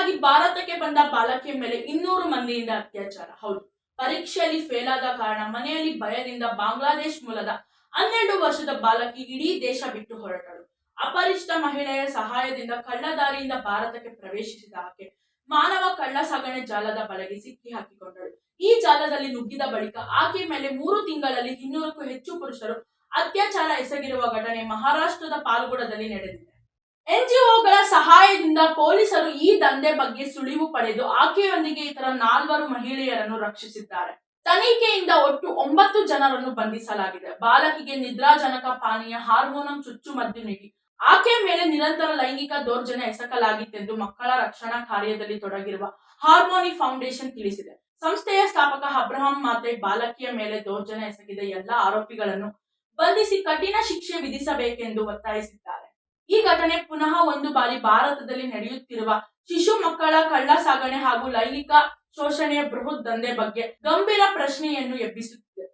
ಕೊನೆಯದಾಗಿ ಭಾರತಕ್ಕೆ ಬಂದ ಬಾಲಕಿಯ ಮೇಲೆ 200 ಮಂದಿಯಿಂದ ಅತ್ಯಾಚಾರ. ಹೌದು, ಪರೀಕ್ಷೆಯಲ್ಲಿ ಫೇಲ್ ಆದ ಕಾರಣ ಮನೆಯಲ್ಲಿ ಭಯದಿಂದ ಬಾಂಗ್ಲಾದೇಶ್ ಮೂಲದ 12 ವರ್ಷದ ಬಾಲಕಿ ಇಡೀ ದೇಶ ಬಿಟ್ಟು ಹೊರಟಳು. ಅಪರಿಚಿತ ಮಹಿಳೆಯ ಸಹಾಯದಿಂದ ಕಳ್ಳದಾರಿಯಿಂದ ಭಾರತಕ್ಕೆ ಪ್ರವೇಶಿಸಿದ ಆಕೆ ಮಾನವ ಕಳ್ಳ ಸಾಗಣೆ ಜಾಲದ ಬಲೆಗೆ ಸಿಕ್ಕಿ ಹಾಕಿಕೊಂಡಳು. ಈ ಜಾಲದಲ್ಲಿ ನುಗ್ಗಿದ ಬಳಿಕ ಆಕೆ ಮೇಲೆ 3 ತಿಂಗಳಲ್ಲಿ 200ಕ್ಕೂ ಹೆಚ್ಚು ಪುರುಷರು ಅತ್ಯಾಚಾರ ಎಸಗಿರುವ ಘಟನೆ ಮಹಾರಾಷ್ಟ್ರದ ಪಾಲ್ಗುಡದಲ್ಲಿ ನಡೆದಿದೆ. ಎನ್ಜಿಒಗಳ ಸಹಾಯದಿಂದ ಪೊಲೀಸರು ಈ ದಂಧೆ ಬಗ್ಗೆ ಸುಳಿವು ಪಡೆದು ಆಕೆಯೊಂದಿಗೆ ಇತರ 4 ಮಹಿಳೆಯರನ್ನು ರಕ್ಷಿಸಿದ್ದಾರೆ. ತನಿಖೆಯಿಂದ ಒಟ್ಟು 9 ಜನರನ್ನು ಬಂಧಿಸಲಾಗಿದೆ. ಬಾಲಕಿಗೆ ನಿದ್ರಾಜನಕ ಪಾನೀಯ, ಹಾರ್ಮೋನ್ ಚುಚ್ಚುಮದ್ದು ನೀಡಿ ಆಕೆಯ ಮೇಲೆ ನಿರಂತರ ಲೈಂಗಿಕ ದೌರ್ಜನ್ಯ ಎಸಗಲಾಗಿತ್ತೆಂದು ಮಕ್ಕಳ ರಕ್ಷಣಾ ಕಾರ್ಯದಲ್ಲಿ ತೊಡಗಿರುವ ಹಾರ್ಮೋನಿ ಫೌಂಡೇಶನ್ ತಿಳಿಸಿದೆ. ಸಂಸ್ಥೆಯ ಸ್ಥಾಪಕ ಅಬ್ರಹಾಂ ಮಾತೆ ಬಾಲಕಿಯ ಮೇಲೆ ದೌರ್ಜನ್ಯ ಎಸಗಿದ ಎಲ್ಲಾ ಆರೋಪಿಗಳನ್ನು ಬಂಧಿಸಿ ಕಠಿಣ ಶಿಕ್ಷೆ ವಿಧಿಸಬೇಕೆಂದು ಒತ್ತಾಯಿಸಿದ್ದಾರೆ. ಈ ಘಟನೆ ಪುನಃ ಒಂದು ಬಾರಿ ಭಾರತದಲ್ಲಿ ನಡೆಯುತ್ತಿರುವ ಶಿಶು ಮಕ್ಕಳ ಕಳ್ಳ ಸಾಗಣೆ ಹಾಗೂ ಲೈಂಗಿಕ ಶೋಷಣೆಯ ಬೃಹತ್ ದಂಧೆ ಬಗ್ಗೆ ಗಂಭೀರ ಪ್ರಶ್ನೆಯನ್ನು ಎಬ್ಬಿಸುತ್ತಿದೆ.